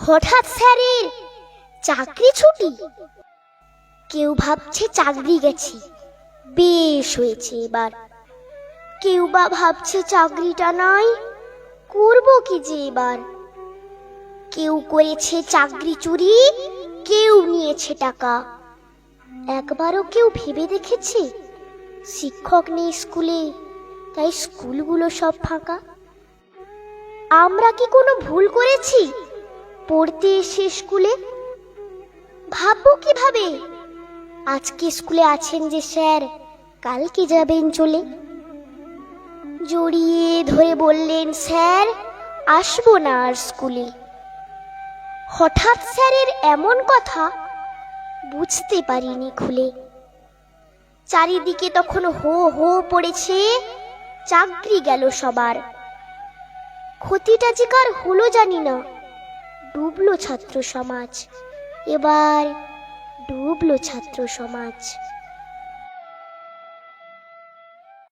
হঠাৎ স্যারের চাকরি ছুটি। কেউ ভাবছে চাকরি গেছে, বেশ হয়েছে এবার। কেউ বা ভাবছে চাকরিটা নাই, করব কি যে এবার। কেউ করেছে চাকরি চুরি, কেউ নিয়েছে টাকা। একবারও কেউ ভেবে দেখেছে শিক্ষক নেই স্কুলে, তাই স্কুলগুলো সব ফাঁকা? আমরা কি কোনো ভুল করেছি পড়তে এসে স্কুলে? ভাববো কিভাবে আজকে স্কুলে আছেন যে স্যার, কালকে যাবেন চলে। জড়িয়ে ধরে বললেন, স্যার আসবো না আর স্কুলে। হঠাৎ স্যারের এমন কথা বুঝতে পারিনি খুলে। চারিদিকে তখন হো হো পড়েছে, চাকরি গেল সবার। ক্ষতিটা যে কার হলো জানি না, ডুবলো ছাত্র সমাজ, এবার ডুবলো ছাত্র সমাজ।